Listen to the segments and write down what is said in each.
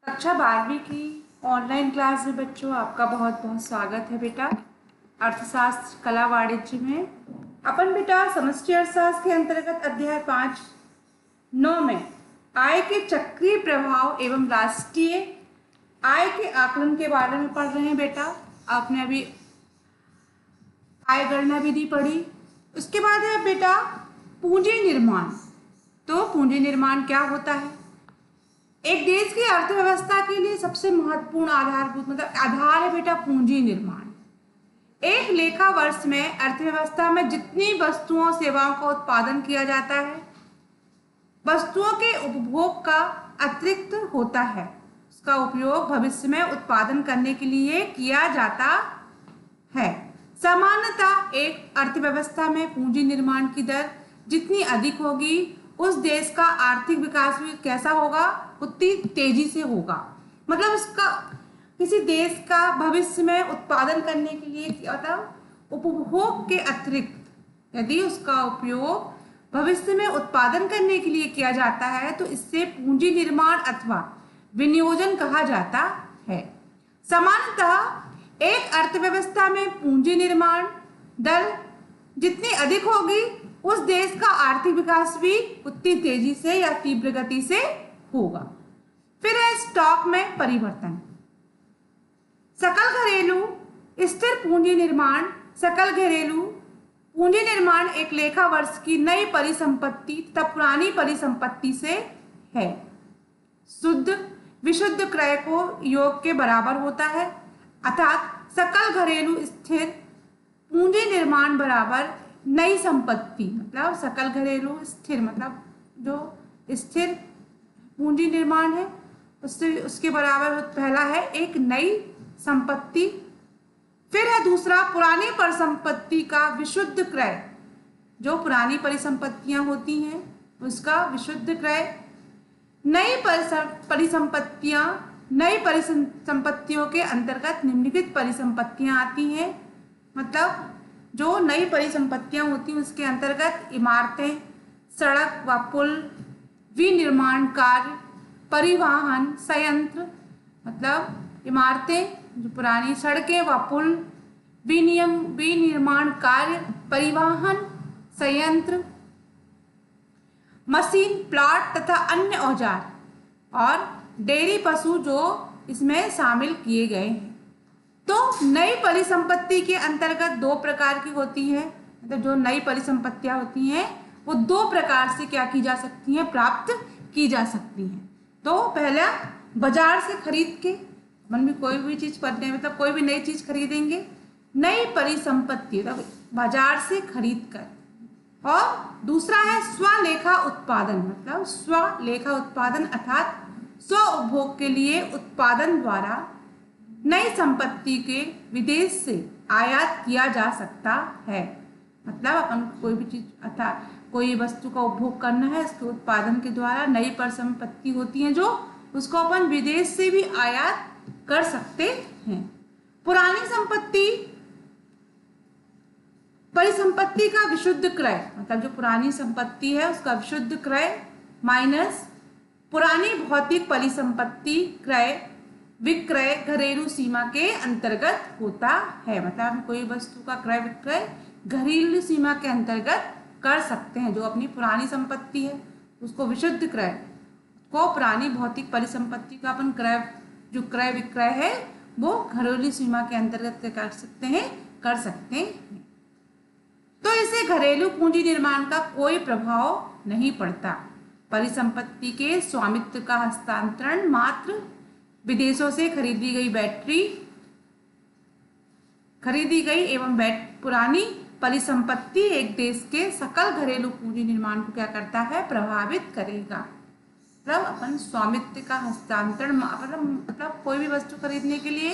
कक्षा 12वीं की ऑनलाइन क्लास में बच्चों आपका बहुत बहुत स्वागत है बेटा। अर्थशास्त्र कला वाणिज्य में अपन बेटा समष्टि अर्थशास्त्र के अंतर्गत अध्याय 5(9) में आय के चक्रीय प्रभाव एवं राष्ट्रीय आय के आकलन के बारे में पढ़ रहे हैं बेटा। आपने अभी आय गणना विधि पढ़ी। उसके बाद है बेटा पूंजी निर्माण। तो पूंजी निर्माण क्या होता है? एक देश की अर्थव्यवस्था के लिए सबसे महत्वपूर्ण आधारभूत आधार है बेटा पूंजी निर्माण। एक लेखा वर्ष में अर्थव्यवस्था में जितनी वस्तुओं सेवाओं का उत्पादन किया जाता है, वस्तुओं के उपभोग का अतिरिक्त होता है, उसका उपयोग भविष्य में उत्पादन करने के लिए किया जाता है। सामान्यतः एक अर्थव्यवस्था में पूंजी निर्माण की दर जितनी अधिक होगी, उस देश का आर्थिक विकास भी कैसा होगा? उतनी तेजी से होगा। मतलब उसका किसी देश का भविष्य में उत्पादन करने के लिए क्या होता? उपभोग के अतिरिक्त यदि उसका उपयोग भविष्य में उत्पादन करने के लिए किया जाता है तो इससे पूंजी निर्माण अथवा विनियोजन कहा जाता है। सामान्यतः एक अर्थव्यवस्था में पूंजी निर्माण दर जितनी अधिक होगी, उस देश का आर्थिक विकास भी उतनी तेजी से या तीव्र गति से होगा। फिर है स्टॉक में परिवर्तन। सकल घरेलू स्थिर पूंजी निर्माण। सकल घरेलू पूंजी निर्माण एक लेखा वर्ष की नई परिसंपत्ति तथा पुरानी परिसंपत्ति से है। शुद्ध विशुद्ध क्रय को योग के बराबर होता है, अर्थात सकल घरेलू स्थिर पूंजी निर्माण बराबर नई संपत्ति। मतलब सकल घरेलू स्थिर मतलब जो स्थिर पूंजी निर्माण है उसके बराबर पहला है एक नई संपत्ति। फिर है दूसरा पुरानी परिसंपत्ति का विशुद्ध क्रय। जो पुरानी परिसंपत्तियां होती हैं उसका विशुद्ध क्रय। नई परिसंपत्तियों के अंतर्गत निम्नलिखित परिसंपत्तियां आती हैं। मतलब जो नई परिसंपत्तियां होती हैं उसके अंतर्गत इमारतें, सड़क व पुल, विनिर्माण कार्य, परिवहन संयंत्र। मतलब इमारतें, जो पुरानी सड़कें व पुल, विनिर्माण कार्य, परिवहन संयंत्र, मशीन, प्लाट तथा अन्य औजार और डेयरी पशु जो इसमें शामिल किए गए हैं। तो नई परिसंपत्ति के अंतर्गत दो प्रकार की होती है। मतलब जो नई परिसंपत्तियां होती हैं वो दो प्रकार से क्या की जा सकती हैं? प्राप्त की जा सकती हैं। तो पहला बाजार से खरीद के, मन में कोई भी चीज पढ़ने कोई भी नई चीज खरीदेंगे, नई परिसंपत्ति मतलब बाजार से खरीद कर। और दूसरा है स्वलेखा उत्पादन। मतलब स्वलेखा उत्पादन अर्थात स्व उपभोग के लिए उत्पादन द्वारा नई संपत्ति के विदेश से आयात किया जा सकता है। मतलब अपन कोई भी चीज अर्थात कोई वस्तु का उपभोग करना है, इसके उत्पादन के द्वारा नई परिसंपत्ति होती है जो उसको अपन विदेश से भी आयात कर सकते हैं। पुरानी परिसंपत्ति का विशुद्ध क्रय। मतलब जो पुरानी संपत्ति है उसका विशुद्ध क्रय माइनस पुरानी भौतिक परिसंपत्ति क्रय विक्रय घरेलू सीमा के अंतर्गत होता है। मतलब कोई वस्तु का क्रय विक्रय घरेलू सीमा के अंतर्गत कर सकते हैं। जो अपनी पुरानी संपत्ति है उसको विशुद्ध क्रय को पुरानी भौतिक परिसंपत्ति का अपन क्रय विक्रय है वो घरेलू सीमा के अंतर्गत कर सकते हैं। तो इसे घरेलू पूंजी निर्माण का कोई प्रभाव नहीं पड़ता। परिसंपत्ति के स्वामित्व का हस्तांतरण मात्र विदेशों से खरीदी गई एवं पुरानी परिसंपत्ति एक देश के सकल घरेलू पूंजी निर्माण को क्या करता है? प्रभावित करेगा। मतलब अपन स्वामित्व का हस्तांतरण मतलब कोई भी वस्तु खरीदने के लिए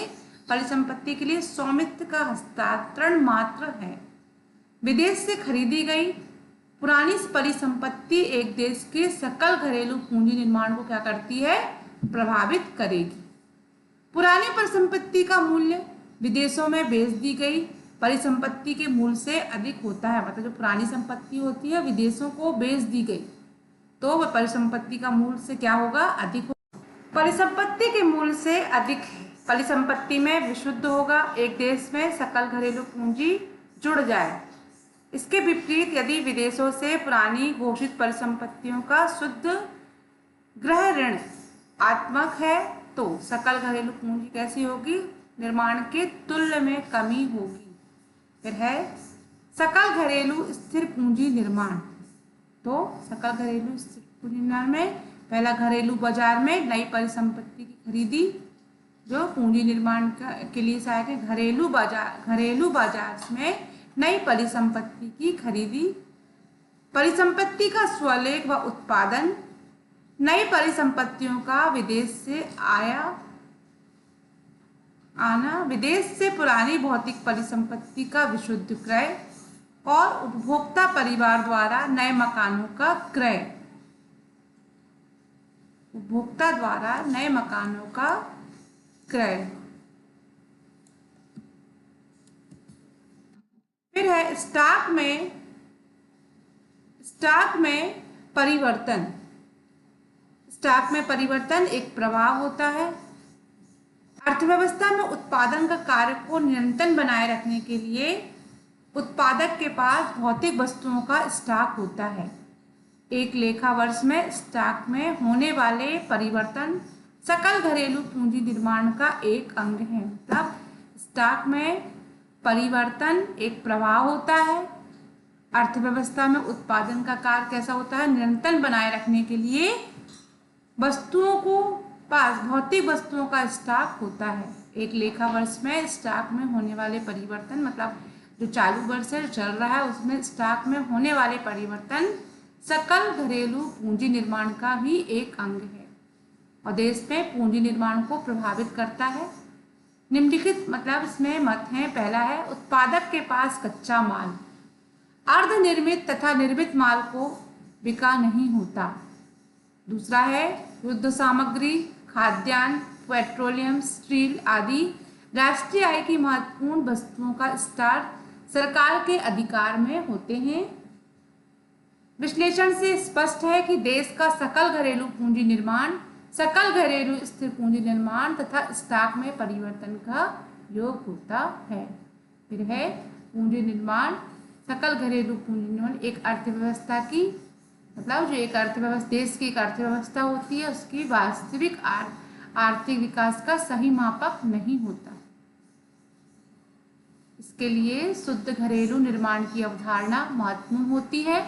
परिसंपत्ति के लिए स्वामित्व का हस्तांतरण मात्र है। विदेश से खरीदी गई पुरानी परिसंपत्ति एक देश के सकल घरेलू पूंजी निर्माण को क्या करती है? प्रभावित करेगी। पुरानी परिसंपत्ति का मूल्य विदेशों में बेच दी गई परिसंपत्ति के मूल्य से अधिक होता है। मतलब जो पुरानी संपत्ति होती है विदेशों को बेच दी गई तो वह परिसंपत्ति का मूल्य से क्या होगा? अधिक होगा। परिसंपत्ति के मूल्य से अधिक है। परिसंपत्ति में विशुद्ध होगा। एक देश में सकल घरेलू पूंजी जुड़ जाए। इसके विपरीत यदि विदेशों से पुरानी घोषित परिसंपत्तियों का शुद्ध गृह ऋण आत्मक है तो सकल घरेलू पूंजी कैसी होगी? निर्माण के तुल्य में कमी होगी। फिर है सकल घरेलू स्थिर पूंजी निर्माण। तो सकल घरेलू स्थिर पूंजी निर्माण में पहला, घरेलू बाजार में नई परिसंपत्ति की खरीदी जो पूंजी निर्माण के लिए सहायक है। घरेलू बाजार में नई परिसंपत्ति की खरीदी, परिसंपत्ति का स्वलेख व उत्पादन, नई परिसंपत्तियों का विदेश से आना, विदेश से पुरानी भौतिक परिसंपत्ति का विशुद्ध क्रय और उपभोक्ता परिवार द्वारा नए मकानों का क्रय। उपभोक्ता द्वारा नए मकानों का क्रय। फिर है स्टॉक में परिवर्तन। स्टॉक में परिवर्तन एक प्रभाव होता है। अर्थव्यवस्था में उत्पादन का कार्य को निरंतर बनाए रखने के लिए उत्पादक के पास भौतिक वस्तुओं का स्टॉक होता है। एक लेखा वर्ष में स्टॉक में होने वाले परिवर्तन सकल घरेलू पूंजी निर्माण का एक अंग है। मतलब स्टॉक में परिवर्तन एक प्रभाव होता है। अर्थव्यवस्था में उत्पादन का कार्य कैसा होता है? निरंतर बनाए रखने के लिए वस्तुओं को पास भौतिक वस्तुओं का स्टॉक होता है। एक लेखा वर्ष में स्टॉक में होने वाले परिवर्तन, मतलब जो चालू वर्ष है, जो चल रहा है, उसमें स्टॉक में होने वाले परिवर्तन सकल घरेलू पूंजी निर्माण का भी एक अंग है और देश में पूंजी निर्माण को प्रभावित करता है। निम्नलिखित मतलब इसमें मत हैं। पहला है उत्पादक के पास कच्चा माल, अर्धनिर्मित तथा निर्मित माल को बिका नहीं होता। दूसरा है युद्ध सामग्री, खाद्यान्न, पेट्रोलियम, स्टील आदि राष्ट्रीय आय की महत्वपूर्ण वस्तुओं का स्टॉक सरकार के अधिकार में होते हैं। विश्लेषण से स्पष्ट है कि देश का सकल घरेलू पूंजी निर्माण, सकल घरेलू स्थिर पूंजी निर्माण तथा स्टॉक में परिवर्तन का योग होता है। फिर है पूंजी निर्माण, सकल घरेलू पूंजी निर्माण एक अर्थव्यवस्था की, मतलब जो एक अर्थव्यवस्था, देश की एक अर्थव्यवस्था होती है, उसकी वास्तविक आर्थिक विकास का सही मापक नहीं होता। इसके लिए शुद्ध घरेलू निर्माण की अवधारणा महत्वपूर्ण होती है।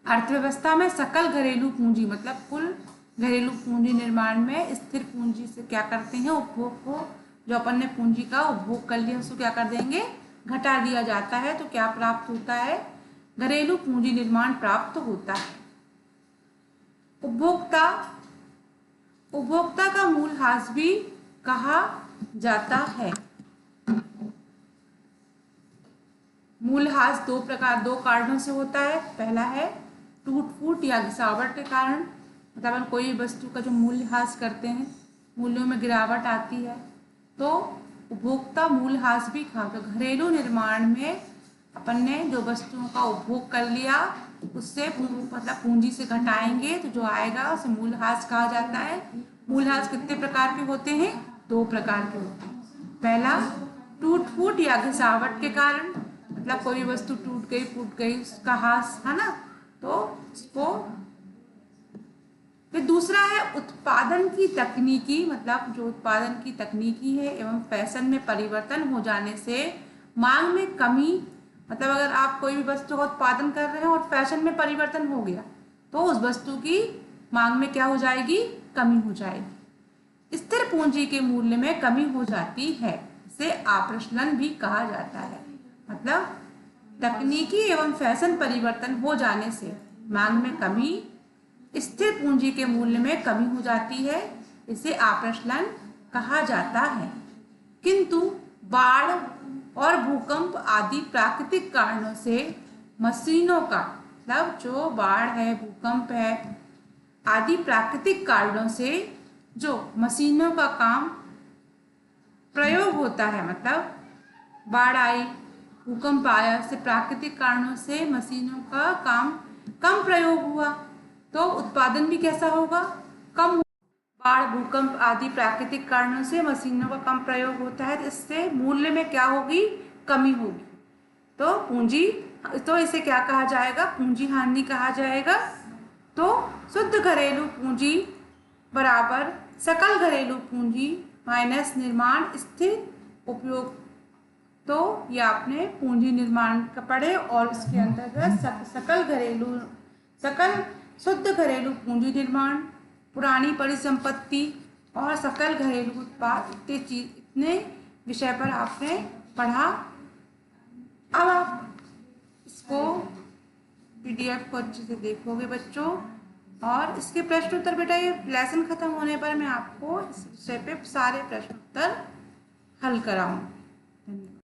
अर्थव्यवस्था में सकल घरेलू पूंजी मतलब कुल घरेलू पूंजी निर्माण में स्थिर पूंजी से क्या करते हैं? उपभोग को, जो अपन ने पूंजी का उपभोग कर लिया उसको क्या कर देंगे? घटा दिया जाता है। तो क्या प्राप्त होता है? घरेलू पूंजी निर्माण प्राप्त होता है। उपभोक्ता का मूल्यह्रास भी कहा जाता है। मूल्यह्रास दो कारणों से होता है। पहला है टूट फूट या गिरावट के कारण, मतलब हम कोई वस्तु का जो मूल्यह्रास करते हैं, मूल्यों में गिरावट आती है तो उपभोक्ता मूल्यह्रास भी खा। तो घरेलू निर्माण में अपन ने जो वस्तुओं का उपभोग कर लिया उससे मतलब पूंजी से घटाएंगे तो जो आएगा उसे मूल्यह्रास कहा जाता है। मूल्यह्रास कितने प्रकार के होते हैं? 2 प्रकार के होते हैं। पहला टूट फूट या घिसावट के कारण, मतलब कोई वस्तु टूट गई, फूट गई, उसका ह्रास है ना, तो उसको। फिर दूसरा है उत्पादन की तकनीकी, मतलब जो उत्पादन की तकनीकी है एवं फैशन में परिवर्तन हो जाने से मांग में कमी, मतलब अगर आप कोई भी वस्तु का उत्पादन कर रहे हैं और फैशन में परिवर्तन हो गया तो उस वस्तु की मांग में क्या हो जाएगी? कमी हो जाएगी। स्थिर पूंजी के मूल्य में कमी हो जाती है, इसे आप्रचलन भी कहा जाता है। मतलब तकनीकी एवं फैशन परिवर्तन हो जाने से मांग में कमी, स्थिर पूंजी के मूल्य में कमी हो जाती है, इसे आप्रचलन कहा जाता है। किंतु बाढ़ और भूकंप आदि प्राकृतिक कारणों से मशीनों का, मतलब जो बाढ़ है, भूकंप है आदि प्राकृतिक कारणों से जो मशीनों का काम प्रयोग होता है, मतलब बाढ़ आई, भूकंप आया, से प्राकृतिक कारणों से मशीनों का काम कम प्रयोग हुआ तो उत्पादन भी कैसा होगा? कम। बाढ़, भूकंप आदि प्राकृतिक कारणों से मशीनों का कम प्रयोग होता है, तो इससे मूल्य में क्या होगी, कमी होगी। तो पूंजी, तो इसे क्या कहा जाएगा, पूंजी हानि कहा जाएगा। तो शुद्ध घरेलू पूंजी बराबर सकल घरेलू पूंजी माइनस निर्माण स्थिर उपयोग। तो ये आपने पूंजी निर्माण का पढ़े और इसके अंतर्गत सकल शुद्ध घरेलू पूंजी निर्माण, पुरानी परिसंपत्ति और सकल घरेलू उत्पाद, इतने विषय पर आपने पढ़ा। अब आप इसको पीडीएफ को अच्छे से देखोगे बच्चों, और इसके प्रश्न उत्तर बेटा ये लेसन खत्म होने पर मैं आपको इस विषय पे सारे प्रश्न उत्तर हल कराऊंगी।